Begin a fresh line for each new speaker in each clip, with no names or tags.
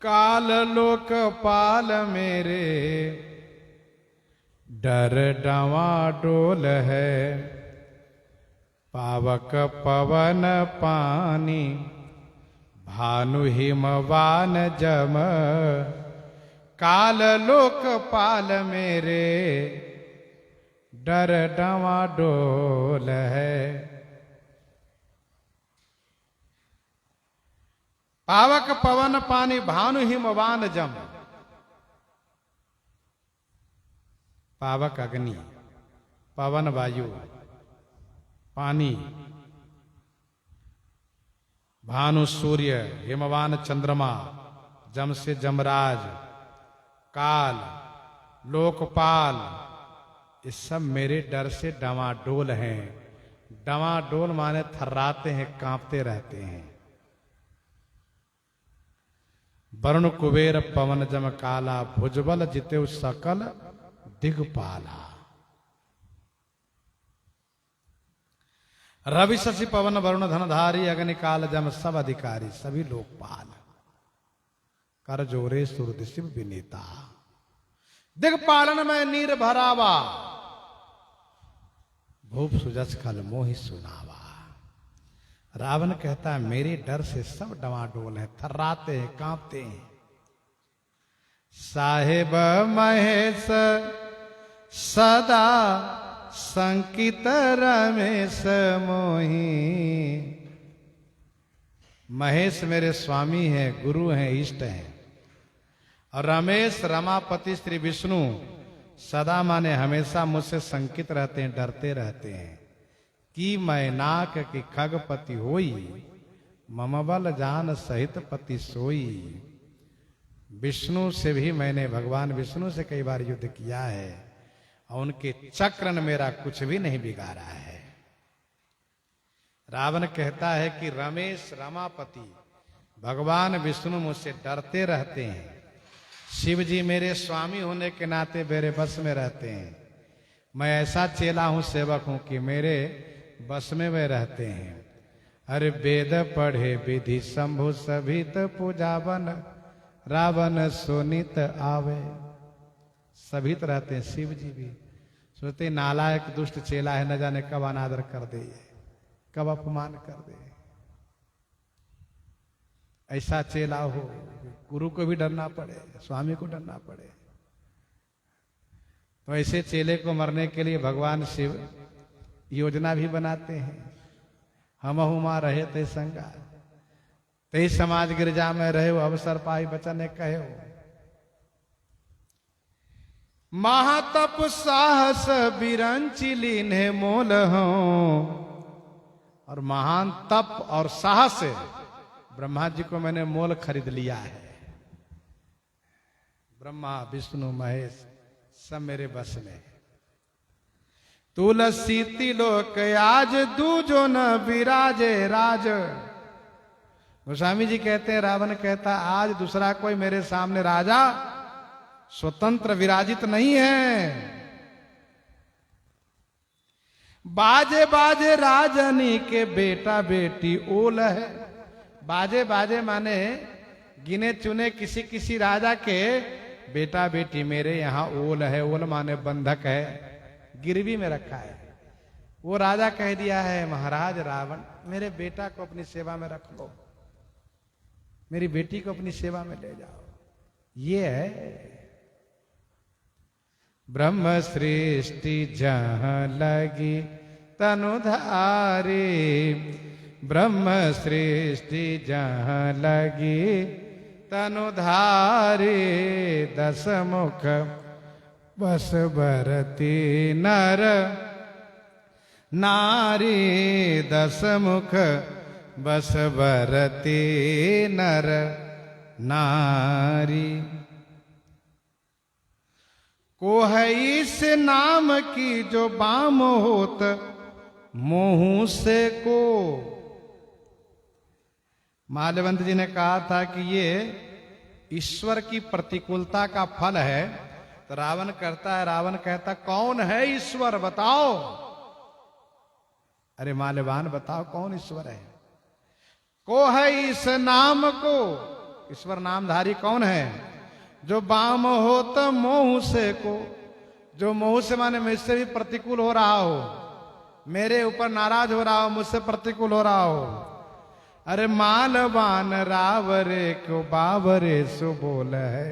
काल लोकपाल मेरे डर डवाडोल है। पावक पवन पानी भानु हिमवान जम। काल लोकपाल मेरे डर डवाडोल है। पावक पवन पानी भानु हिमवान जम। पावक अग्नि, पवन वायु, पानी, भानु सूर्य, हिमवान चंद्रमा, जम से जमराज, काल, लोकपाल, ये सब मेरे डर से डवाडोल हैं। डवाडोल माने थर्राते हैं, कांपते रहते हैं। वरुण कुबेर पवन जम काला भुजबल जिते सकल दिगपाला। रवि शशि पवन वरुण धनधारी अग्नि काल जम सब अधिकारी सभी लोकपाल। कर जोरे सुरद शिव विनीता। दिगपालन में नीर भरावा भूप सुजस खल मोहि सुनावा। रावण कहता है मेरे डर से सब डवाडोल है, थर्राते हैं, कांपते हैं। साहेब महेश सदा संकित रमेश मोही। महेश मेरे स्वामी हैं, गुरु हैं, इष्ट हैं। और रमेश रमापति श्री विष्णु सदा माने हमेशा मुझसे संकित रहते हैं, डरते रहते हैं। कि मैं नाक की खगपति होई मम बल जान सहित पति सोई। विष्णु से भी मैंने भगवान विष्णु से कई बार युद्ध किया है और उनके चक्र ने मेरा कुछ भी नहीं बिगाड़ा है। रावण कहता है कि रमेश रमापति भगवान विष्णु मुझसे डरते रहते हैं। शिव जी मेरे स्वामी होने के नाते मेरे बस में रहते हैं। मैं ऐसा चेला हूं, सेवक हूं कि मेरे बस में वे रहते हैं। अरे वेद पढ़े विधि शंभु सभित पूजावन रावण सोनित आवे। सभित रहते हैं शिव जी भी। सोचते नालायक दुष्ट चेला है, न जाने कब अनादर कर दे, कब अपमान कर दे। ऐसा चेला हो, गुरु को भी डरना पड़े, स्वामी को डरना पड़े। तो ऐसे चेले को मरने के लिए भगवान शिव योजना भी बनाते हैं। हम हुमा रहे ते संगा ते समाज गिरजा में रहे हो अवसर पाई बचन कहे हो। महातप साहस बिरंची लीने मोल हो। और महान तप और साहस से ब्रह्मा जी को मैंने मोल खरीद लिया है। ब्रह्मा विष्णु महेश सब मेरे बस में। तुलसी तिलोक आज दूजो न विराजे राज। गोस्वामी जी कहते हैं, रावण कहता आज दूसरा कोई मेरे सामने राजा स्वतंत्र विराजित नहीं है। बाजे बाजे राजनी के बेटा बेटी ओल है। बाजे बाजे माने गिने चुने किसी किसी राजा के बेटा बेटी मेरे यहाँ ओल है। ओल माने बंधक है, गिरवी में रखा है। वो राजा कह दिया है, महाराज रावण मेरे बेटा को अपनी सेवा में रख लो, मेरी बेटी को अपनी सेवा में ले जाओ। ये है ब्रह्म सृष्टि जहां लगी तनुधारी। ब्रह्म सृष्टि जहां लगी तनुधारी। दस मुख बस बरती नर नारी। दस मुख बस बरती नर नारी। को है इस नाम की जो बाम होत मोहू से को। माल्यवंत जी ने कहा था कि ये ईश्वर की प्रतिकूलता का फल है। तो रावण कहता कौन है ईश्वर बताओ। अरे माल्यवान बताओ कौन ईश्वर है। को है इस नाम को ईश्वर नामधारी कौन है? जो बाम हो तो मोह से को, जो मोह से माने मुझसे भी प्रतिकूल हो रहा हो, मेरे ऊपर नाराज हो रहा हो, मुझसे प्रतिकूल हो रहा हो। अरे मालवान रावरे को बावरे सो बोल है।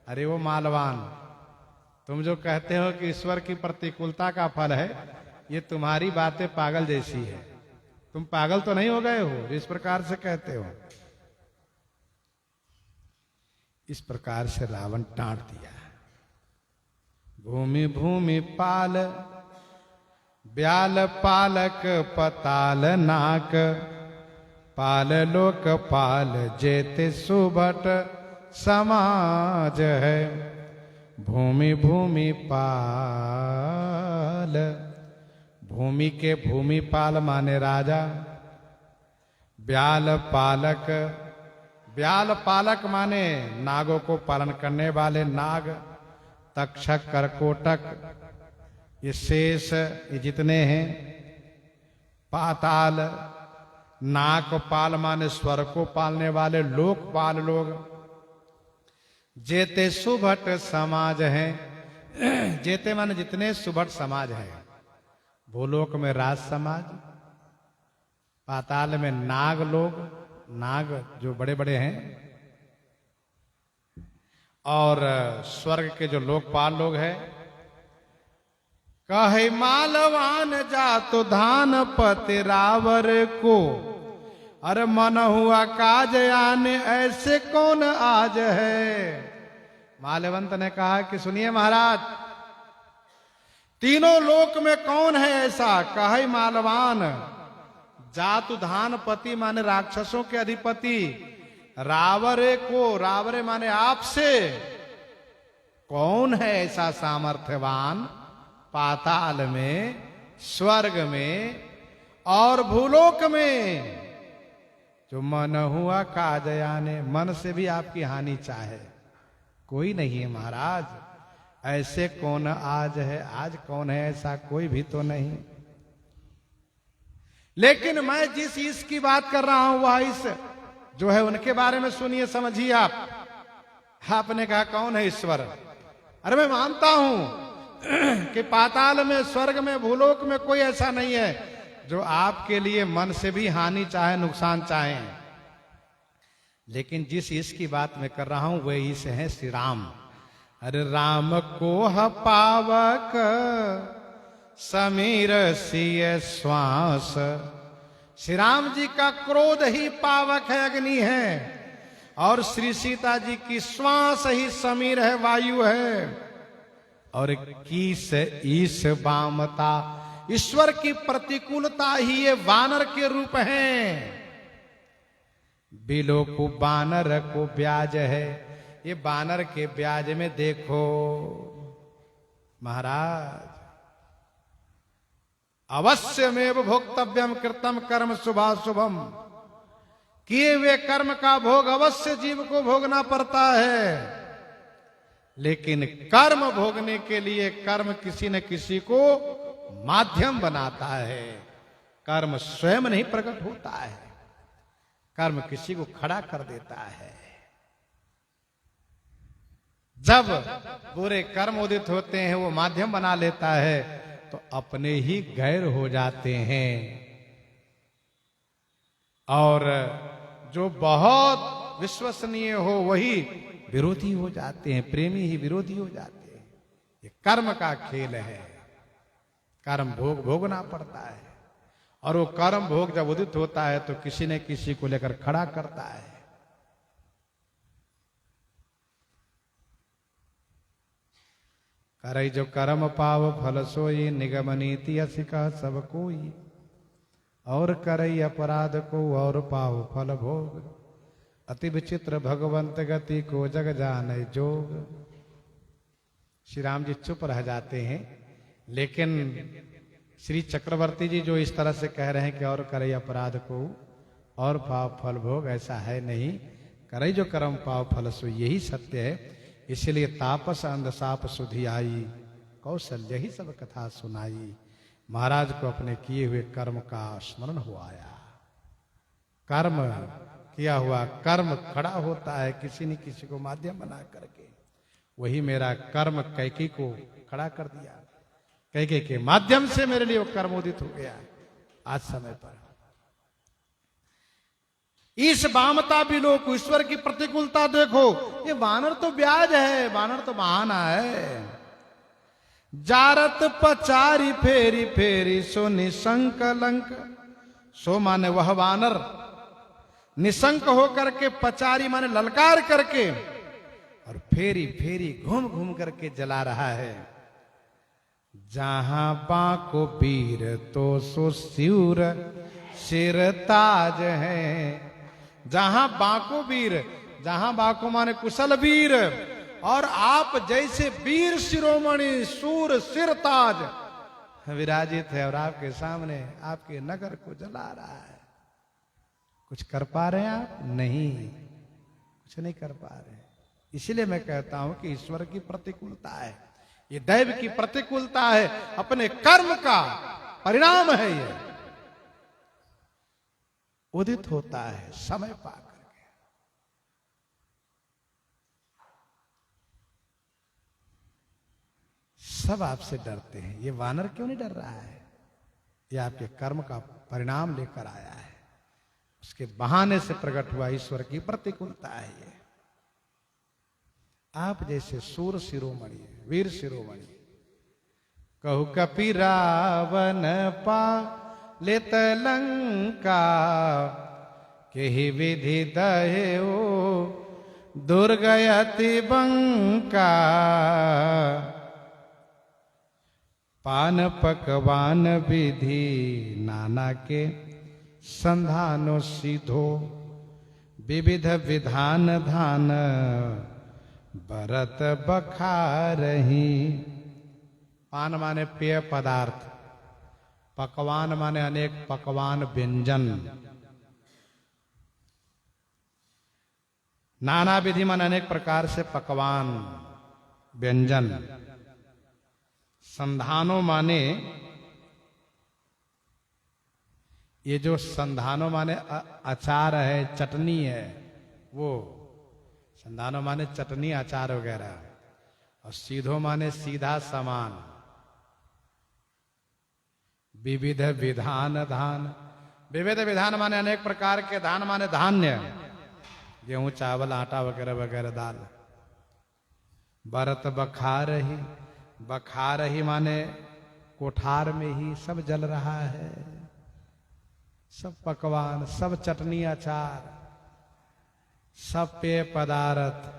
अरे वो मालवान, तुम जो कहते हो कि ईश्वर की प्रतिकूलता का फल है, ये तुम्हारी बातें पागल जैसी है। तुम पागल तो नहीं हो गए हो इस प्रकार से कहते हो। इस प्रकार से रावण डांट दिया। भूमि भूमि पाल ब्याल पालक पताल नाक, पाल लोक पाल जेते सुभट समाज है। भूमि भूमि पाल, भूमि के भूमिपाल माने राजा, ब्याल पालक, ब्याल पालक माने नागों को पालन करने वाले नाग, तक्षक करकोटक, ये शेष ये जितने हैं। पाताल, नागपाल माने स्वर को पालने वाले, लोकपाल लोग। जेते सुभट समाज है, जेते माने जितने सुभट समाज है। भूलोक में राज समाज, पाताल में नाग लोग, नाग जो बड़े बड़े हैं, और स्वर्ग के जो लोकपाल लोग हैं। कहे मालवान जातो धान पति रावर को, अरे मन हुआ काज आने ऐसे कौन आज है। माल्यवंत ने कहा कि सुनिए महाराज, तीनों लोक में कौन है ऐसा? कहे मालवान जातु धान पति माने राक्षसों के अधिपति, रावरे को, रावरे माने आपसे कौन है ऐसा सामर्थ्यवान पाताल में, स्वर्ग में और भूलोक में, जो मन हुआ काजयाने, मन से भी आपकी हानि चाहे? कोई नहीं है महाराज, ऐसे कौन आज है? आज कौन है ऐसा? कोई भी तो नहीं। लेकिन मैं जिस ईश की बात कर रहा हूं वह ईश जो है उनके बारे में सुनिए, समझिए आप। आपने कहा कौन है ईश्वर? अरे मैं मानता हूं कि पाताल में, स्वर्ग में, भूलोक में कोई ऐसा नहीं है जो आपके लिए मन से भी हानि चाहे, नुकसान चाहे। लेकिन जिस ईश की बात मैं कर रहा हूं वह ईश है श्री राम। अरे राम को पावक समीर सिय श्वास, श्री राम जी का क्रोध ही पावक है, अग्नि है, और श्री सीता जी की श्वास ही समीर है, वायु है। और कीस ईश बामता, ईश्वर की प्रतिकूलता ही ये वानर के रूप हैं। बिलो को बानर को ब्याज है, ये बानर के ब्याज में देखो महाराज, अवश्यमेव भोक्तव्यम कृतम कर्म शुभाशुभम, किए हुए कर्म का भोग अवश्य जीव को भोगना पड़ता है। लेकिन कर्म भोगने के लिए कर्म किसी न किसी को माध्यम बनाता है। कर्म स्वयं नहीं प्रकट होता है, कर्म किसी को खड़ा कर देता है। जब बुरे कर्म उदित होते हैं वो माध्यम बना लेता है तो अपने ही गैर हो जाते हैं, और जो बहुत विश्वसनीय हो वही विरोधी हो जाते हैं, प्रेमी ही विरोधी हो जाते हैं। ये कर्म का खेल है, कर्म भोग भोगना पड़ता है, और वो कर्म भोग जब उदित होता है तो किसी न किसी को लेकर खड़ा करता है। करई जो कर्म पाव फल सोई, निगम नीति असिका सब कोई, और करई अपराध को और पाव फल भोग, अति विचित्र भगवंत गति को जग जाने जोग। श्री राम जी चुप रह जाते हैं, लेकिन श्री चक्रवर्ती जी जो इस तरह से कह रहे हैं कि और करई अपराध को और पाव फल भोग, ऐसा है नहीं। करई जो कर्म पाव फल सो, यही सत्य है। इसलिए तापस अंधसाप सुधि आई, कौशल्य ही सब कथा सुनाई। महाराज को अपने किए हुए कर्म का स्मरण हो आया। कर्म किया हुआ कर्म खड़ा होता है किसी न किसी को माध्यम बना करके। वही मेरा कर्म कैकेयी को खड़ा कर दिया, कैकेयी के माध्यम से मेरे लिए वो कर्म उदित हो गया आज समय पर। इस वामता बिलो को ईश्वर की प्रतिकूलता देखो, ये वानर तो ब्याज है, वानर तो बहाना है। जारत पचारी फेरी फेरी सो निशंक लंक, सो माने वह वानर निशंक होकर के पचारी माने ललकार करके और फेरी फेरी घूम घूम करके जला रहा है। जहां बाको वीर तो सो सिर सिर ताज है। जहां बाको वीर, जहां बाको माने कुशल वीर, और आप जैसे वीर शिरोमणि सूर सिर ताज विराजित है और आपके सामने आपके नगर को जला रहा है। कुछ कर पा रहे हैं आप? नहीं, कुछ नहीं कर पा रहे। इसलिए मैं कहता हूं कि ईश्वर की प्रतिकूलता है, ये दैव की प्रतिकूलता है, अपने कर्म का परिणाम है। ये उदित होता है समय पा करके। सब आपसे डरते हैं, ये वानर क्यों नहीं डर रहा है? ये आपके कर्म का परिणाम लेकर आया है, उसके बहाने से प्रकट हुआ ईश्वर की प्रतिकूलता है। ये आप जैसे सूर शिरोमणि, वीर शिरोमणि, कहु कपि रावण पा लेत लंका, केहि विधि दहेओ दुर्गयति बंका। पान पकवान विधि नाना के संधानो सीधो, विविध विधान धान बरत बखारही। पान माने पेय पदार्थ, पकवान माने अनेक पकवान व्यंजन, नाना विधि माने अनेक प्रकार से पकवान व्यंजन। संधानो माने, ये जो संधानो माने अचार है, चटनी है, वो संधानो माने चटनी अचार वगैरह। और सीधो माने सीधा सामान। विविध विधान धान, विविध विधान माने अनेक प्रकार के, धान माने धान्य, गेहूं चावल आटा वगैरह वगैरह दाल। बरत बखारही, बखारही माने कोठार में ही सब जल रहा है, सब पकवान, सब चटनी अचार, सब पेय पदार्थ,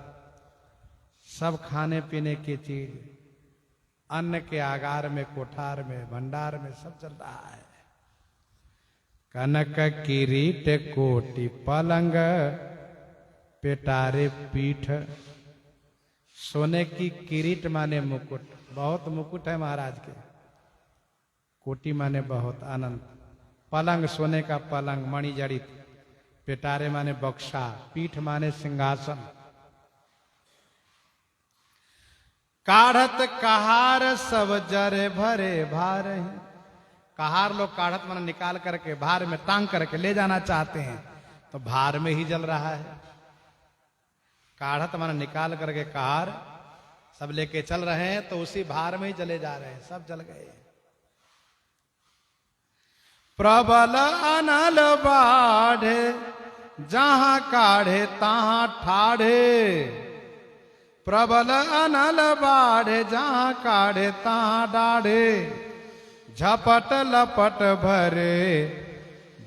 सब खाने पीने की चीज, अन्न के आगार में, कोठार में, भंडार में सब चल रहा है। कनक किरीट कोटि पलंग पेटारे पीठ। सोने की किरीट माने मुकुट, बहुत मुकुट है महाराज के। कोटि माने बहुत, अनंत। पलंग सोने का पलंग, मणि जड़ित। पेटारे माने बक्सा, पीठ माने सिंहासन। काढ़त कहार सब जरे भरे भार हैं। कहार लोग काढ़त माने निकाल करके भार में टांग करके ले जाना चाहते हैं, तो भार में ही जल रहा है। काढ़त माने निकाल करके कहार सब लेके चल रहे हैं, तो उसी भार में ही जले जा रहे हैं, सब जल गए। प्रबल अनल बाढ़े, जहां काढ़े तहां ठाढ़े। प्रबल अनल बाढ़े, जहां काढ़े तहां डाढ़े। झपट लपट भरे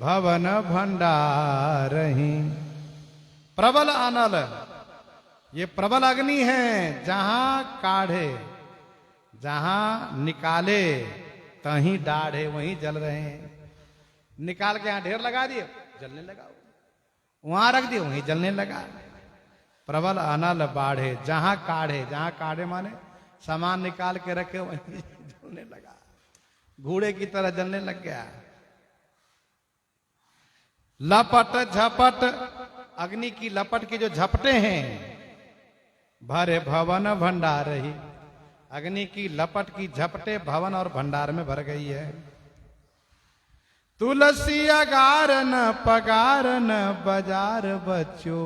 भवन भंडारही। प्रबल अनल, ये प्रबल अग्नि है, जहां काढ़े, जहां निकाले तहीं डाढ़े, वहीं जल रहे हैं। निकाल के यहां ढेर लगा दिए, जलने लगा। वहां रख दिए, वहीं जलने लगा। प्रबल अनल बाढ़े, जहां काढ़े, जहां काढ़े माने सामान निकाल के रखे, वहीं जलने लगा, घूड़े की तरह जलने लग गया। लपट झपट, अग्नि की लपट की जो झपटे हैं, भरे भवन भंडार ही। अग्नि की लपट की झपटे भवन और भंडार में भर गई है। तुलसी अगार न पगार न बाजार बच्चो।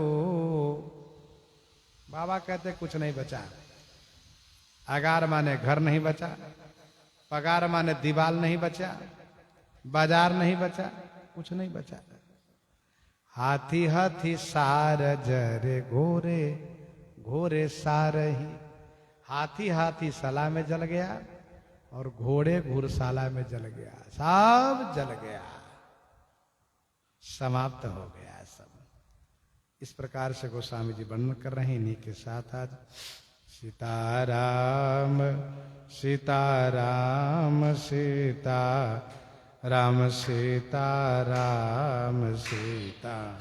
बाबा कहते कुछ नहीं बचा। अगार माने घर नहीं बचा, पगार माने दीवाल नहीं बचा, बाजार नहीं बचा, कुछ नहीं बचा। हाथी हाथी सार जरे घोरे घोरे सार ही। हाथी हाथी सला में जल गया और घोड़े घुड़शाला में जल गया, सब जल गया, समाप्त हो गया सब। इस प्रकार से गोस्वामी जी वर्णन कर रहे हैं। इन्हीं के साथ आज सीताराम सीताराम सीता राम सीताराम सीता